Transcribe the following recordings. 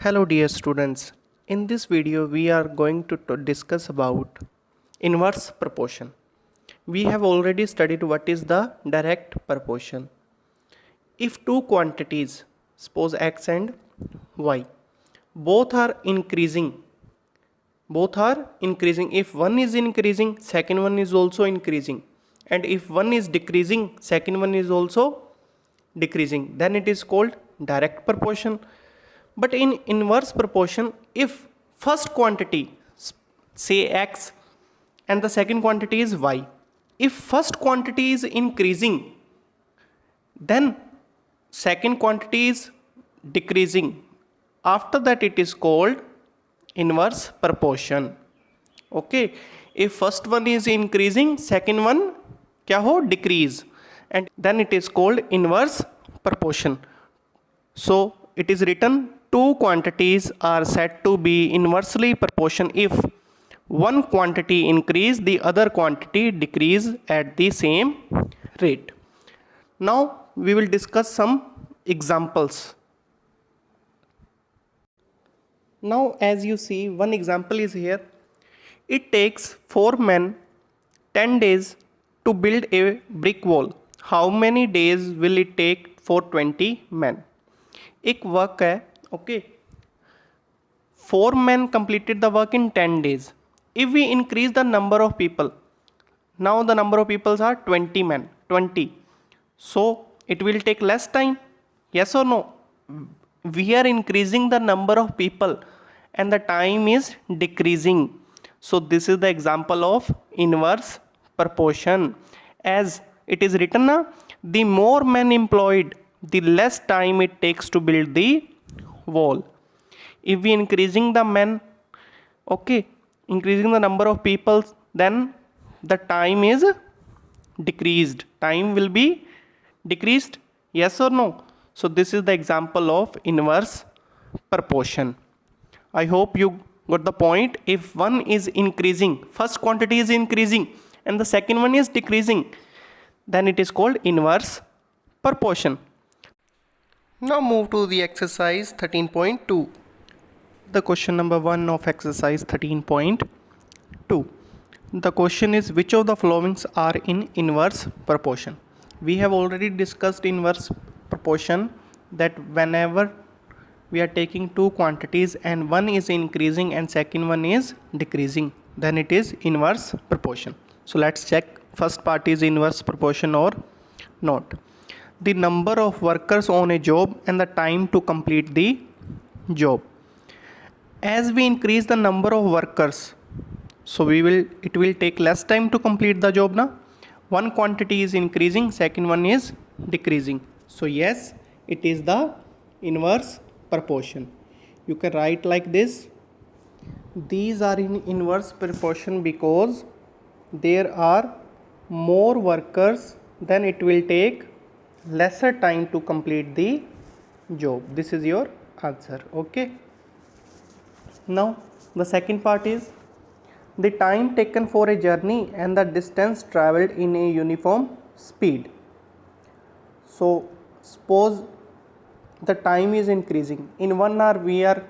Hello dear students, in this video we are going to discuss about inverse proportion. We have already studied what is the direct proportion. If two quantities, suppose x and y, both are increasing, if one is increasing, second one is also increasing, and if one is decreasing, second one is also decreasing, then it is called direct proportion. But in inverse proportion, if first quantity, say x, and the second quantity is y, if first quantity is increasing, then second quantity is decreasing. After that it is called inverse proportion. Okay, if first one is increasing, second one क्या हो decrease, and then it is called inverse proportion. So it is written two quantities are said to be inversely proportional if one quantity increase, the other quantity decrease at the same rate. Now we will discuss some examples. Now as you see, one example is here. It takes 4 men 10 days to build a brick wall. How many days will it take for 20 men? एक work है, okay, 4 men completed the work in 10 days. If we increase the number of people, now the number of people are 20 men, 20. So it will take less time, yes or no? We are increasing the number of people and the time is decreasing. So this is the example of inverse proportion. As it is written now, the more men employed, the less time it takes to build the wall. If we increasing the men, okay, increasing the number of people, then the time is decreased. Time will be decreased, yes or no? So this is the example of inverse proportion. I hope you got the point. If one is increasing, first quantity is increasing and the second one is decreasing, then it is called inverse proportion. Now move to the exercise 13.2. The question number 1 of exercise 13.2. The question is, which of the following are in inverse proportion? We have already discussed inverse proportion, that whenever we are taking two quantities and one is increasing and second one is decreasing, then it is inverse proportion. So let's check first part is inverse proportion or not. The number of workers on a job and the time to complete the job. As we increase the number of workers, so it will take less time to complete the job now. One quantity is increasing, second one is decreasing. So yes, it is the inverse proportion. You can write like this. These are in inverse proportion because there are more workers, then it will take lesser time to complete the job. This is your answer. Okay. Now the second part is the time taken for a journey and the distance travelled in a uniform speed. So suppose the time is increasing. In 1 hour we are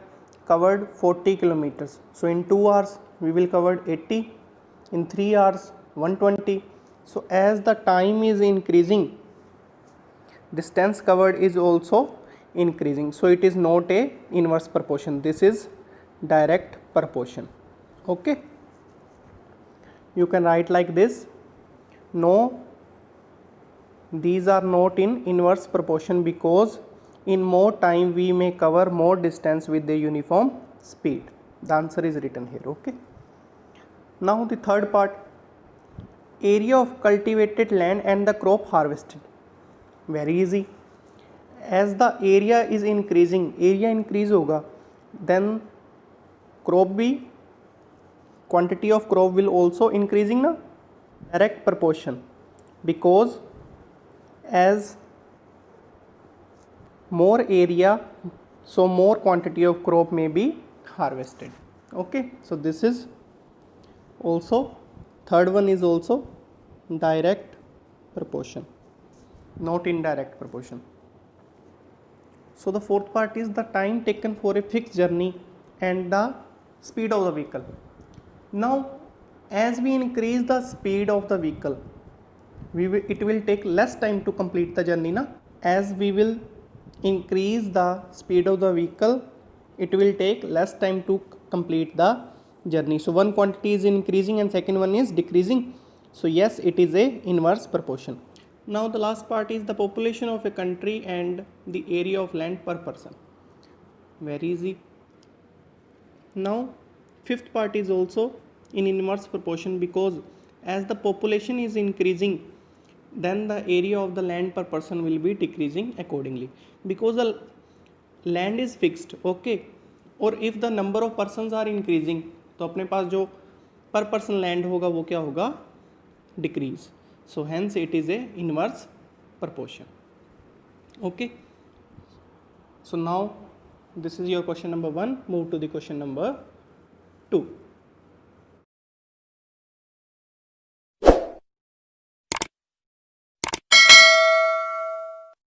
covered 40 kilometers. So in 2 hours we will cover 80. In 3 hours 120. So as the time is increasing, distance covered is also increasing. So it is not a inverse proportion. This is direct proportion. Okay. You can write like this. No, these are not in inverse proportion because in more time we may cover more distance with the uniform speed. The answer is written here. Okay. Now the third part, area of cultivated land and the crop harvested. Very easy. As the area is increasing, area increase होगा, then crop भी, quantity of crop will also increasing ना, direct proportion, because as more area, so more quantity of crop may be harvested. Okay, so this is also, third one is also direct proportion, not indirect proportion. So the fourth part is the time taken for a fixed journey and the speed of the vehicle. Now as we increase the speed of the vehicle, it will take less time to complete the journey na. As we will increase the speed of the vehicle, it will take less time to complete the journey. So one quantity is increasing and second one is decreasing. So yes, it is a inverse proportion. Now the last part is the population of a country and the area of land per person. Very easy. Now fifth part is also in inverse proportion, because as the population is increasing, then the area of the land per person will be decreasing accordingly, because the land is fixed. Okay, और if the number of persons are increasing, तो अपने पास जो per person land होगा वो क्या होगा, decrease. So hence it is a inverse proportion. Okay, so now this is your question number 1. Move to the question number 2.